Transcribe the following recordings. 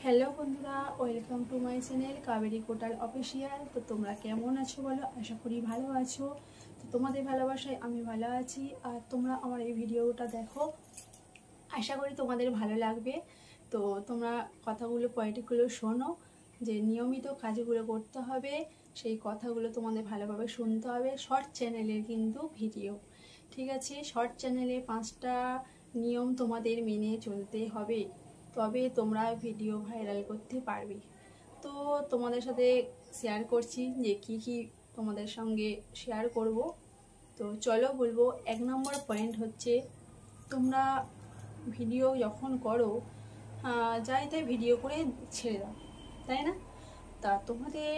Hello বন্ধুরা, welcome to my channel Kaveri Kotal official. তো তোমরা কেমন আছো বলো? আশা করি ভালো আছো। তো তোমাদের ভালোবাসায় আমি ভালো আছি। আর তোমরা আমার এই ভিডিওটা দেখো, আশা করি তোমাদের ভালো লাগবে। তো তোমরা কথাগুলো পয়েন্টগুলো শোনো, যে নিয়মিত কাজগুলো করতে হবে, সেই কথাগুলো তোমাদের ভালোভাবে শুনতে হবে। শর্ট চ্যানেলের কিন্তু ভিডিও, ঠিক আছে? শর্ট চ্যানেলে 5টা নিয়ম তোমাদের মেনে চলতে হবে, তবে তোমরা ভিডিও ভাইরাল করতে পারবে। তো তোমাদের সাথে শেয়ার করছি যে কি কি তোমাদের সঙ্গে শেয়ার করব। তো চলো বলবো। 1 নম্বর পয়েন্ট হচ্ছে, তোমরা ভিডিও যখন করো, যাই তাই ভিডিও করে ছেড়ে দাও, তাই না? তা তোমাদের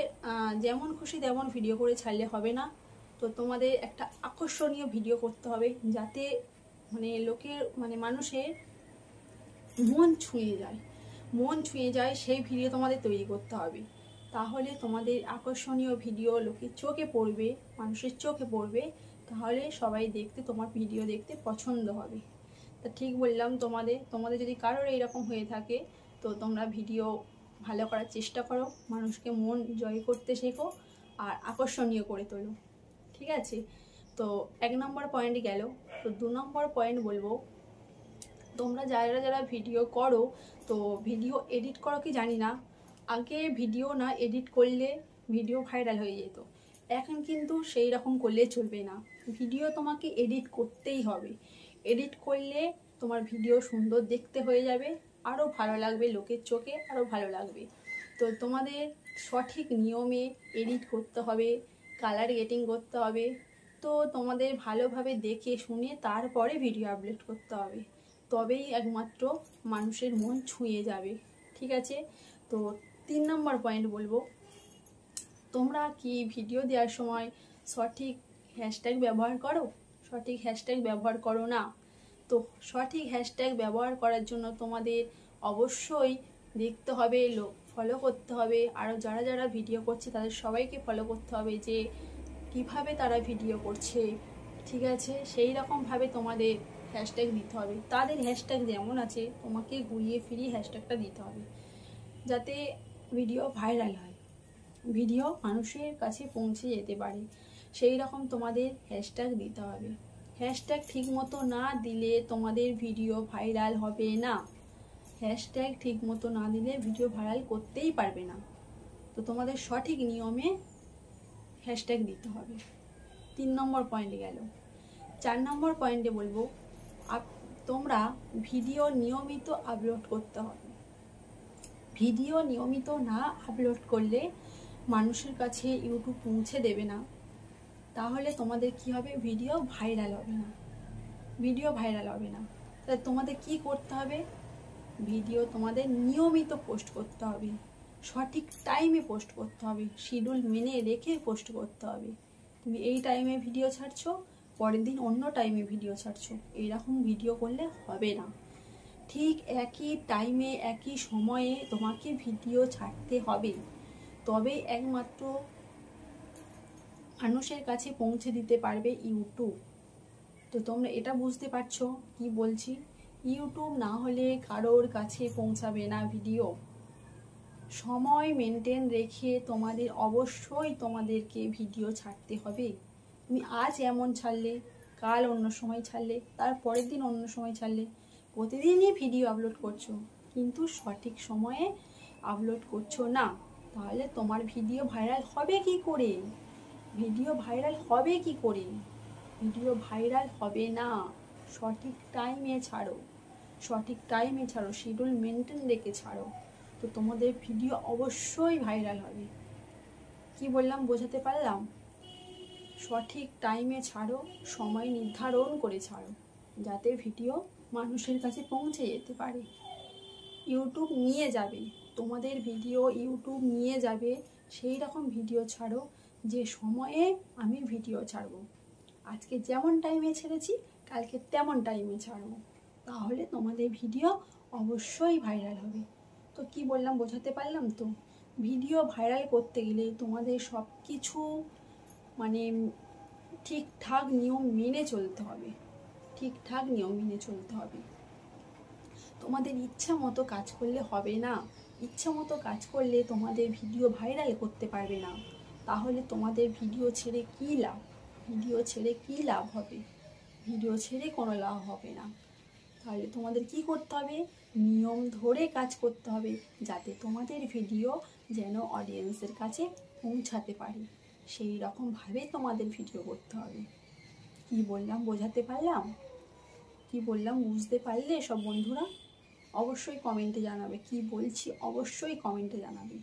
যেমন খুশি তেমন ভিডিও করে ছাড়লে হবে না। তো তোমাদের একটা আকর্ষণীয় ভিডিও করতে হবে, যাতে লোকের মানুষের মন ছুঁয়ে যায় সেই ভিডিও তোমাদের তৈরি করতে হবে। তাহলে তোমাদের আকর্ষণীয় ভিডিও লোকের চোখে পড়বে, মানুষের চোখে পড়বে। তাহলে সবাই তোমার ভিডিও দেখতে পছন্দ হবে। তা ঠিক বললাম তোমাদের যদি কারোর এইরকম হয়ে থাকে, তো তোমরা ভিডিও ভালো করার চেষ্টা করো, মানুষকে মন জয় করতে শেখো আর আকর্ষণীয় করে তোলো, ঠিক আছে? তো 1 নম্বর পয়েন্ট গেল। তো 2 নম্বর পয়েন্ট বলবো, তোমরা যারা যারা ভিডিও করো, তো ভিডিও এডিট করো কি জানি না, আগে ভিডিও না এডিট করলে ভিডিও ভাইরাল হয়ে যেত। এখন কিন্তু সেই রকম করলে চলবে না, ভিডিও তোমাকে এডিট করতেই হবে। এডিট করলে তোমার ভিডিও সুন্দর দেখতে হয়ে যাবে, আরও ভালো লাগবে, লোকের চোখে আরও ভালো লাগবে। তো তোমাদের সঠিক নিয়মে এডিট করতে হবে, কালার গেটিং করতে হবে। তো তোমাদের ভালোভাবে দেখে শুনে তারপরে ভিডিও আপলোড করতে হবে, তবেই একমাত্র মানুষের মন ছুঁয়ে যাবে, ঠিক আছে? তো 3 নম্বর পয়েন্ট বলবো, তোমরা কি ভিডিও দেওয়ার সময় সঠিক হ্যাশট্যাগ ব্যবহার করো? সঠিক হ্যাশট্যাগ ব্যবহার করো না। তো সঠিক হ্যাশট্যাগ ব্যবহার করার জন্য তোমাদের অবশ্যই দেখতে হবে, ফলো করতে হবে। আরও যারা যারা ভিডিও করছে তাদের সবাইকে ফলো করতে হবে, যে কিভাবে তারা ভিডিও করছে, ঠিক আছে? সেই রকমভাবে তোমাদের হ্যাশট্যাগ দিতে হবে। তাদের হ্যাশট্যাগ যেমন আছে, তোমাকে ঘুরিয়ে ফিরিয়ে হ্যাশট্যাগটা দিতে হবে, যাতে ভিডিও ভাইরাল হয়, ভিডিও মানুষের কাছে পৌঁছে যেতে পারে। সেই রকম তোমাদের হ্যাশট্যাগ দিতে হবে। হ্যাশট্যাগ ঠিক মতো না দিলে তোমাদের ভিডিও ভাইরাল হবে না। হ্যাশট্যাগ ঠিক মতো না দিলে ভিডিও ভাইরাল করতেই পারবে না। তো তোমাদের সঠিক নিয়মে হ্যাশট্যাগ দিতে হবে। 3 নম্বর পয়েন্টে গেল। 4 নম্বর পয়েন্টে বলবো, তোমরা ভিডিও নিয়মিত আপলোড করতে হবে। ভিডিও নিয়মিত না আপলোড করলে মানুষের কাছে ইউটিউব পৌঁছে দেবে না। তাহলে তোমাদের কি হবে? ভিডিও ভাইরাল হবে না, ভিডিও ভাইরাল হবে না। তাহলে তোমাদের কি করতে হবে? ভিডিও তোমাদের নিয়মিত পোস্ট করতে হবে, সঠিক টাইমে পোস্ট করতে হবে, শিডিউল মেনে রেখে পোস্ট করতে হবে। তুমি এই টাইমে ভিডিও ছাড়ছো, পরের দিন অন্য টাইমে ভিডিও ছাড়ছো, এইরকম ভিডিও করলে হবে না। ঠিক একই টাইমে একই সময়ে তোমাকে ভিডিও ছাড়তে হবে, তবে একমাত্র মানুষের কাছে পৌঁছে দিতে পারবে ইউটিউব। তো তোমরা এটা বুঝতে পারছো কি বলছি? ইউটিউব না হলে কারোর কাছে পৌঁছাবে না ভিডিও। সময় মেনটেন রেখে তোমাদের অবশ্যই তোমাদেরকে ভিডিও ছাড়তে হবে। তুমি আজ এমন ছাড়লে, কাল অন্য সময় ছাড়লে, তার পরের দিন অন্য সময় ছাড়লে, প্রতিদিনই ভিডিও আপলোড করছো, কিন্তু সঠিক সময়ে আপলোড করছো না। তাহলে তোমার ভিডিও ভাইরাল হবে কি করে? ভিডিও ভাইরাল হবে কি করে? ভিডিও ভাইরাল হবে না। সঠিক টাইমে ছাড়ো, সঠিক টাইমে ছাড়ো, শিডিউল মেনটেন রেখে ছাড়ো। তো তোমাদের ভিডিও অবশ্যই ভাইরাল হবে। কি বললাম, বোঝাতে পারলাম? সঠিক টাইমে ছাড়ো, সময় নির্ধারণ করে ছাড়ো, যাতে ভিডিও মানুষের কাছে পৌঁছে যেতে পারে। ইউটিউব নিয়ে যাবে তোমাদের ভিডিও, ইউটিউব নিয়ে যাবে। সেই রকম ভিডিও ছাড়ো যে সময়ে আমি ভিডিও ছাড়বো, আজকে যেমন টাইমে ছেড়েছি কালকে তেমন টাইমে ছাড়বো। তাহলে তোমাদের ভিডিও অবশ্যই ভাইরাল হবে। তো কি বললাম, বোঝাতে পারলাম তো? ভিডিও ভাইরাল করতে গেলে তোমাদের সব কিছু ঠিকঠাক নিয়ম মেনে চলতে হবে, ঠিকঠাক নিয়ম মেনে চলতে হবে। তোমাদের ইচ্ছা মতো কাজ করলে হবে না। ইচ্ছে মতো কাজ করলে তোমাদের ভিডিও ভাইরাল করতে পারবে না। তাহলে তোমাদের ভিডিও ছেড়ে কী লাভ? ভিডিও ছেড়ে কী লাভ হবে? ভিডিও ছেড়ে কোনো লাভ হবে না। তাহলে তোমাদের কি করতে হবে? নিয়ম ধরে কাজ করতে হবে, যাতে তোমাদের ভিডিও যেন অডিয়েন্সের কাছে পৌঁছাতে পারে। সেই রকমভাবে তোমাদের ভিডিও করতে হবে। কি বললাম, বোঝাতে পারলাম? কি বললাম, বুঝতে পারলে সব বন্ধুরা? অবশ্যই কমেন্টে জানাবে। কি বলছি অবশ্যই কমেন্টে জানাবে।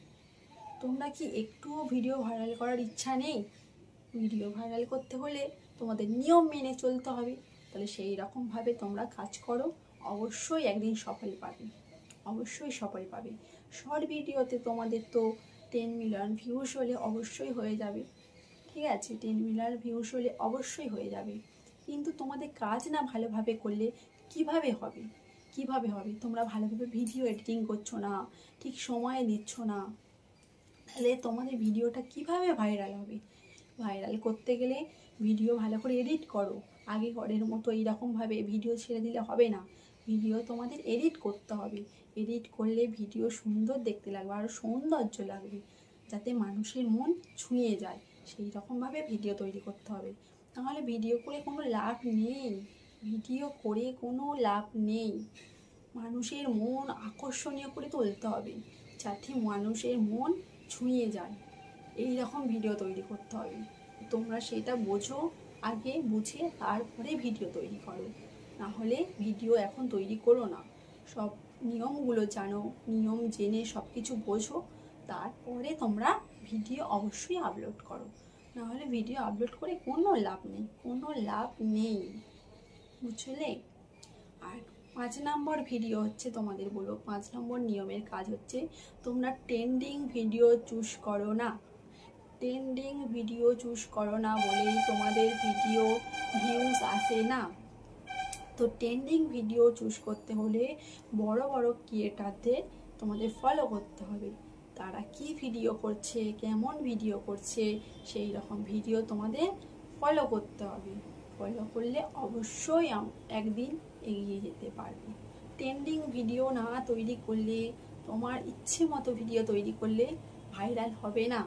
তোমরা কি একটুও ভিডিও ভাইরাল করার ইচ্ছা নেই? ভিডিও ভাইরাল করতে হলে তোমাদের নিয়ম মেনে চলতে হবে। তাহলে সেই রকমভাবে তোমরা কাজ করো, অবশ্যই একদিন সফল পাবে। অবশ্যই সফল পাবে। শর্ট ভিডিওতে তোমাদের তো 10 মিলিয়ন ভিউজ হলে অবশ্যই হয়ে যাবে। ঠিক আছে, 10 মিলিয়ন ভিউজ হলে অবশ্যই হয়ে যাবে। কিন্তু তোমাদের কাজ না ভালোভাবে করলে কিভাবে হবে? কিভাবে হবে? তোমরা ভালোভাবে ভিডিও এডিটিং করছো না, ঠিক সময়ে দিচ্ছ না, তাহলে তোমাদের ভিডিওটা কিভাবে ভাইরাল হবে? ভাইরাল করতে গেলে ভিডিও ভালো করে এডিট করো। আগে ঘরের মতো এইরকমভাবে ভিডিও ছেড়ে দিলে হবে না। ভিডিও তোমাদের এডিট করতে হবে। এডিট করলে ভিডিও সুন্দর দেখতে লাগবে, আরও সৌন্দর্য লাগবে, যাতে মানুষের মন ছুঁয়ে যায়। সেই রকমভাবে ভিডিও তৈরি করতে হবে। তাহলে ভিডিও করে কোনো লাভ নেই। ভিডিও করে কোনো লাভ নেই। মানুষের মন আকর্ষণীয় করে তুলতে হবে, যাতে মানুষের মন ছুঁয়ে যায়। এই রকম ভিডিও তৈরি করতে হবে। তোমরা সেটা বোঝো, আগে বুঝে তারপরে ভিডিও তৈরি করো। না হলে ভিডিও এখন তৈরি করো না। সব নিয়মগুলো জানো, নিয়ম জেনে সব কিছু বোঝো, তারপরে তোমরা ভিডিও অবশ্যই আপলোড করো। না হলে ভিডিও আপলোড করে কোনো লাভ নেই, কোনো লাভ নেই, বুঝলে? আর 5 নম্বর ভিডিও হচ্ছে, তোমাদের বলো 5 নম্বর নিয়মের কাজ হচ্ছে, তোমরা ট্রেন্ডিং ভিডিও চুজ করো না। ট্রেন্ডিং ভিডিও চুজ করো না বলেই তোমাদের ভিডিও ভিউজ আসে না। তো ট্রেন্ডিং ভিডিও চুজ করতে হলে বড় বড় ক্রিয়েটারদের তোমাদের ফলো করতে হবে। তারা কি ভিডিও করছে, কেমন ভিডিও করছে, সেই রকম ভিডিও তোমাদের ফলো করতে হবে। ফলো করলে অবশ্যই একদিন এগিয়ে যেতে পারবে। ট্রেন্ডিং ভিডিও না তৈরি করলে, তোমার ইচ্ছে মতো ভিডিও তৈরি করলে ভাইরাল হবে না।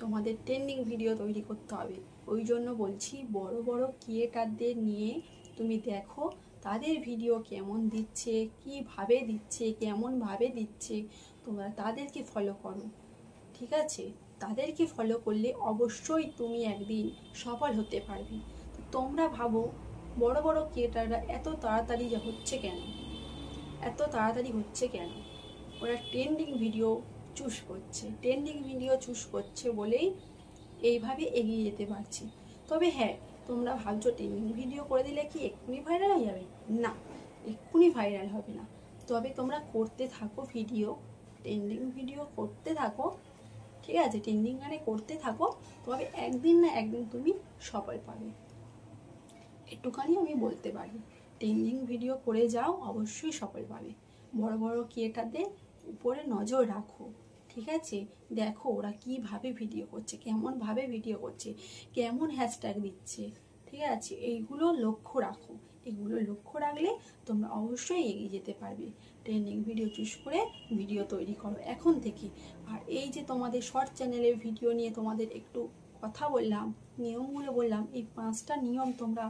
তোমাদের ট্রেন্ডিং ভিডিও তৈরি করতে হবে। ওই জন্য বলছি, বড় বড় ক্রিয়েটারদের নিয়ে তুমি দেখো তাদের ভিডিও কেমন দিচ্ছে, কিভাবে দিচ্ছে, কেমনভাবে দিচ্ছে, তোমরা তাদেরকে ফলো করো। ঠিক আছে, তাদেরকে ফলো করলে অবশ্যই তুমি একদিন সফল হতে পারবে। তো তোমরা ভাবো, বড় বড় ক্রিয়েটাররা এত তাড়াতাড়ি হচ্ছে কেন? এত তাড়াতাড়ি হচ্ছে কেন? ওরা ট্রেন্ডিং ভিডিও চুজ করছে। ট্রেন্ডিং ভিডিও চুজ করছে বলেই এইভাবে এগিয়ে যেতে পারছি। তবে হ্যাঁ, তোমরা ভাবছো ট্রেন্ডিং ভিডিও করে দিলে কি এক্ষুনি ভাইরাল হয়ে যাবে? না, এক্ষুনি ভাইরাল হবে না। তবে তোমরা করতে থাকো ভিডিও, ট্রেন্ডিং ভিডিও করতে থাকো। ঠিক আছে, ট্রেন্ডিং গানে করতে থাকো, তবে একদিন না একদিন তুমি সফল পাবে। একটুখানি আমি বলতে পারি, ট্রেন্ডিং ভিডিও করে যাও, অবশ্যই সফল পাবে। বড় বড় ক্রিয়েটারদের উপরে নজর রাখো। ঠিক আছে, দেখো ওরা কিভাবে ভিডিও করছে, কেমনভাবে ভিডিও করছে, কেমন হ্যাশট্যাগ দিচ্ছে। ঠিক আছে, এইগুলো লক্ষ্য রাখো। এগুলো লক্ষ্য রাখলে তোমরা অবশ্যই এগিয়ে যেতে পারবে। ট্রেন্ডিং ভিডিও চুজ করে ভিডিও তৈরি করো এখন থেকে। আর এই যে তোমাদের শর্ট চ্যানেলের ভিডিও নিয়ে তোমাদের একটু কথা বললাম, নিয়মগুলো বললাম, এই 5টা নিয়ম তোমরা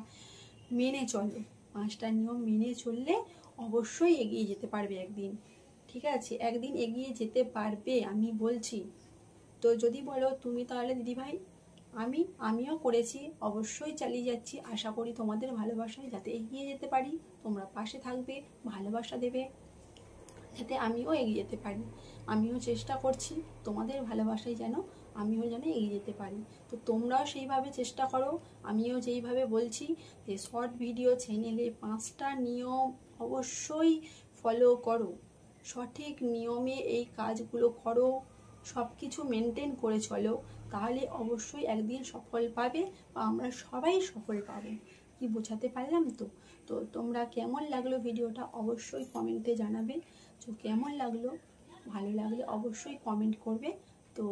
মেনে চলো। 5টা নিয়ম মেনে চললে অবশ্যই এগিয়ে যেতে পারবে একদিন। ঠিক আছে, একদিন এগিয়ে যেতে পারবে, আমি বলছি। তো যদি বলো তুমি তাহলে দিদিভাই আমিও করেছি, অবশ্যই চালিয়ে যাচ্ছি, আশা করি তোমাদের ভালোবাসায় যাতে এগিয়ে যেতে পারি। তোমরা পাশে থাকবে, ভালোবাসা দেবে, যাতে আমিও এগিয়ে যেতে পারি। আমিও চেষ্টা করছি তোমাদের ভালোবাসায় যেন আমিও যেন এগিয়ে যেতে পারি। তো তোমরাও সেইভাবে চেষ্টা করো। আমিও যেইভাবে বলছি যে শর্ট ভিডিও চ্যানেলে 5টা নিয়ম অবশ্যই ফলো করো। সঠিক নিয়মে এই কাজগুলো করো, সব কিছু মেনটেন করে চলো, তাহলে অবশ্যই একদিন সফল পাবে, বা আমরা সবাই সফল পাবো। কি বোঝাতে পারলাম? তো তো তোমরা কেমন লাগলো ভিডিওটা অবশ্যই কমেন্টে জানাবে। তো কেমন লাগলো, ভালো লাগলে অবশ্যই কমেন্ট করবে। তো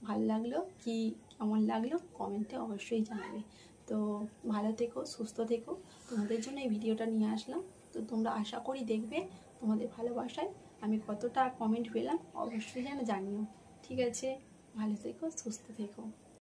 ভালো লাগলো কি কেমন লাগলো কমেন্টে অবশ্যই জানাবে। তো ভালো থেকো, সুস্থ থেকো। তোমাদের জন্য এই ভিডিওটা নিয়ে আসলাম। তো তোমরা আশা করি দেখবে, তোমাদের ভালোবাসায় আমি কতটা কমেন্ট পেলাম অবশ্যই যেন জানিও। ঠিক আছে, ভালো থেকো, সুস্থ থেকো।